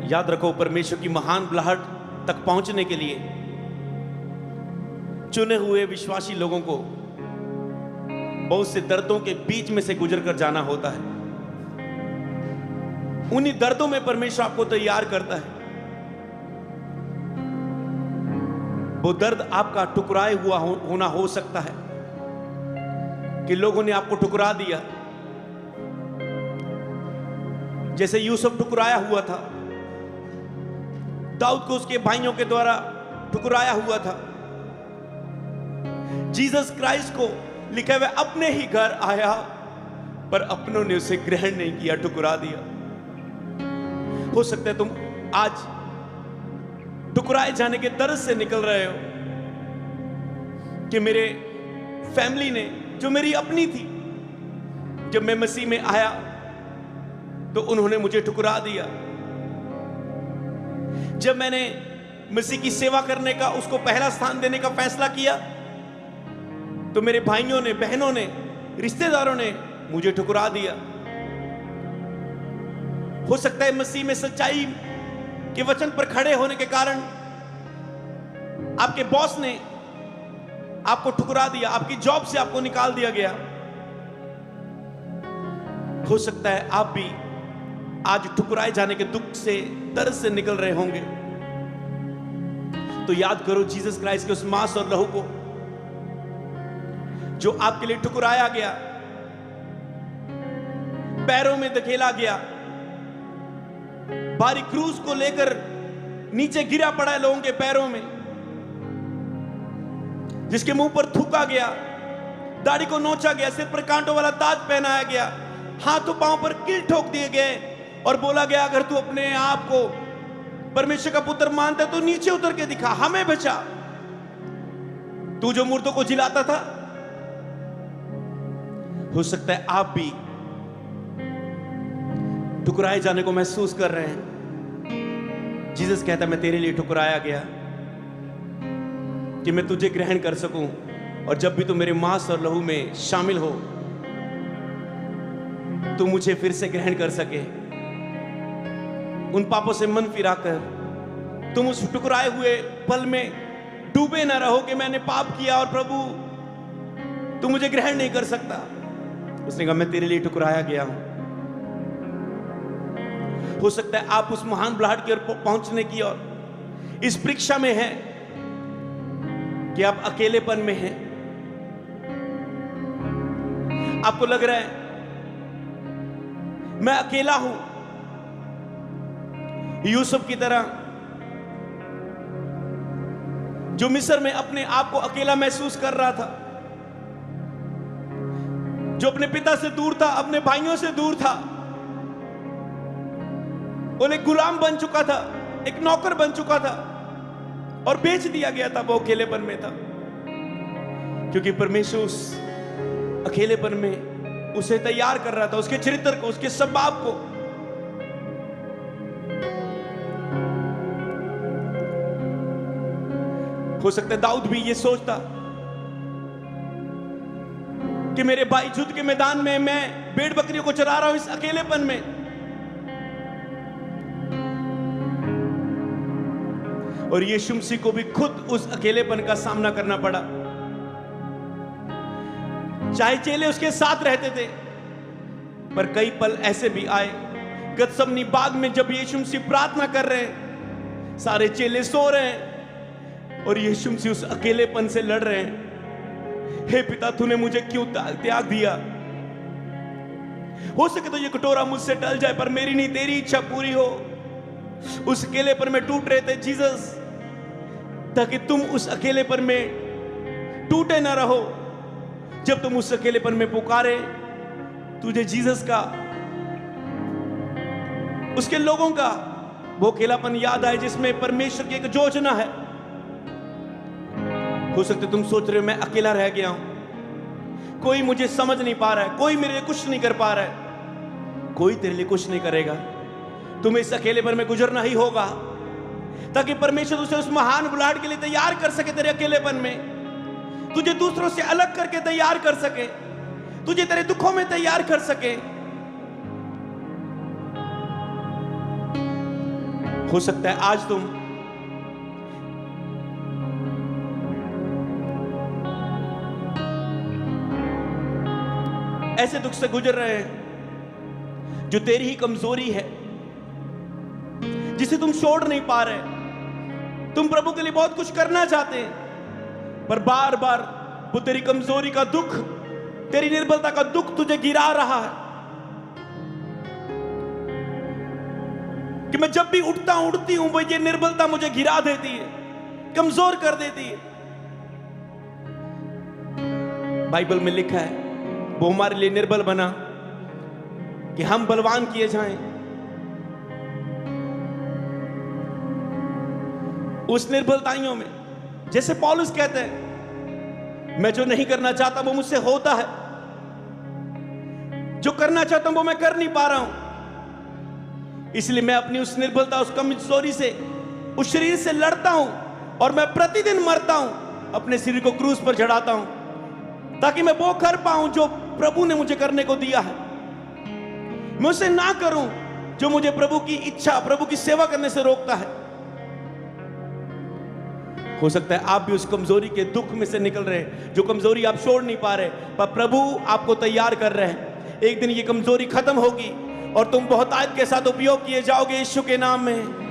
याद रखो, परमेश्वर की महान बुलाहट तक पहुंचने के लिए चुने हुए विश्वासी लोगों को बहुत से दर्दों के बीच में से गुजर कर जाना होता है। उन्हीं दर्दों में परमेश्वर आपको तैयार करता है। वो दर्द आपका टुकराए हुआ होना हो सकता है कि लोगों ने आपको टुकरा दिया, जैसे यूसुफ टुकराया हुआ था, दाऊद को उसके भाइयों के द्वारा टुकराया हुआ था। जीसस क्राइस्ट को लिखा हुआ अपने ही घर आया, पर अपनों ने उसे ग्रहण नहीं किया, टुकरा दिया। हो सकता है तुम आज टुकराए जाने के दर्द से निकल रहे हो कि मेरे फैमिली ने, जो मेरी अपनी थी, जब मैं मसीह में आया तो उन्होंने मुझे टुकरा दिया। जब मैंने मसीह की सेवा करने का, उसको पहला स्थान देने का फैसला किया, तो मेरे भाइयों ने, बहनों ने, रिश्तेदारों ने मुझे ठुकरा दिया। हो सकता है मसीह में सच्चाई के वचन पर खड़े होने के कारण आपके बॉस ने आपको ठुकरा दिया, आपकी जॉब से आपको निकाल दिया गया। हो सकता है आप भी आज ठुकराए जाने के दुख से, दर्द से निकल रहे होंगे। तो याद करो जीसस क्राइस्ट के उस मांस और लहू को जो आपके लिए ठुकराया गया, पैरों में धकेला गया, भारी क्रूज को लेकर नीचे गिरा पड़ा है लोगों के पैरों में, जिसके मुंह पर थूका गया, दाढ़ी को नोचा गया, सिर पर कांटों वाला ताज पहनाया गया, हाथों पांव पर कील ठोक दिए गए और बोला गया अगर तू अपने आप को परमेश्वर का पुत्र मानता है तो नीचे उतर के दिखा, हमें बचा। तू जो मूर्तों को जिलाता था, हो सकता है आप भी ठुकराए जाने को महसूस कर रहे हैं। जीसस कहता है मैं तेरे लिए ठुकराया गया कि मैं तुझे ग्रहण कर सकूं, और जब भी तू मेरे मांस और लहू में शामिल हो तू मुझे फिर से ग्रहण कर सके। उन पापों से मन फिराकर तुम उस ठुकराए हुए पल में डूबे ना रहो कि मैंने पाप किया और प्रभु तू मुझे ग्रहण नहीं कर सकता। उसने कहा मैं तेरे लिए ठुकराया गया हूं। हो सकता है आप उस महान बुलाहट की ओर पहुंचने की ओर इस परीक्षा में हैं कि आप अकेलेपन में हैं। आपको लग रहा है मैं अकेला हूं, यूसुफ की तरह जो मिस्र में अपने आप को अकेला महसूस कर रहा था, जो अपने पिता से दूर था, अपने भाइयों से दूर था, वो एक गुलाम बन चुका था, एक नौकर बन चुका था और बेच दिया गया था। वो अकेलेपन में था क्योंकि परमेश्वर उस अकेलेपन में उसे तैयार कर रहा था, उसके चरित्र को, उसके स्वभाव को। हो सकता है दाऊद भी ये सोचता कि मेरे भाई युद्ध के मैदान में, मैं भेड़ बकरियों को चरा रहा हूं इस अकेलेपन में। और यीशु मसीह को भी खुद उस अकेलेपन का सामना करना पड़ा। चाहे चेले उसके साथ रहते थे, पर कई पल ऐसे भी आए गतसमनी बाग में जब यीशु मसीह प्रार्थना कर रहे हैं, सारे चेले सो रहे हैं और यीशु मसीह उस अकेलेपन से लड़ रहे हैं। हे पिता तूने मुझे क्यों त्याग दिया? हो सके तो ये कटोरा मुझसे टल जाए, पर मेरी नहीं तेरी इच्छा पूरी हो। उस अकेलेपन में टूट रहे थे जीसस, ताकि तुम उस अकेलेपन में टूटे ना रहो। जब तुम उस अकेलेपन में पुकारे, तुझे जीसस का, उसके लोगों का वो अकेलापन याद आए जिसमें परमेश्वर की एक योजना है। हो सकता है तुम सोच रहे हो मैं अकेला रह गया हूं, कोई मुझे समझ नहीं पा रहा है, कोई मेरे लिए कुछ नहीं कर पा रहा है। कोई तेरे लिए कुछ नहीं करेगा, तुम्हें इस अकेलेपन में गुजरना ही होगा ताकि परमेश्वर तुझे उस महान बुलाहट के लिए तैयार कर सके। तेरे अकेलेपन में तुझे दूसरों से अलग करके तैयार कर सके, तुझे तेरे दुखों में तैयार कर सके। हो सकता है आज तुम ऐसे दुख से गुजर रहे हैं जो तेरी ही कमजोरी है, जिसे तुम छोड़ नहीं पा रहे। तुम प्रभु के लिए बहुत कुछ करना चाहते हैं, पर बार बार वो तेरी कमजोरी का दुख, तेरी निर्बलता का दुख तुझे गिरा रहा है कि मैं जब भी उठती हूं वो ये निर्बलता मुझे गिरा देती है, कमजोर कर देती है। बाइबल में लिखा है वो हमारे लिए निर्बल बना कि हम बलवान किए जाएं। उस निर्बलताइयों में, जैसे पौलुस कहते हैं, मैं जो नहीं करना चाहता वो मुझसे होता है, जो करना चाहता हूं वो मैं कर नहीं पा रहा हूं। इसलिए मैं अपनी उस निर्बलता, उस कमजोरी से, उस शरीर से लड़ता हूं और मैं प्रतिदिन मरता हूं, अपने शरीर को क्रूस पर चढ़ाता हूं, ताकि मैं वो कर पाऊं जो प्रभु ने मुझे करने को दिया है। मैं उसे ना करूं जो मुझे प्रभु की इच्छा, प्रभु की सेवा करने से रोकता है। हो सकता है आप भी उस कमजोरी के दुख में से निकल रहे हैं, जो कमजोरी आप छोड़ नहीं पा रहे, पर प्रभु आपको तैयार कर रहे हैं। एक दिन ये कमजोरी खत्म होगी और तुम बहुत आयत के साथ उपयोग किए जाओगे यीशु के नाम में।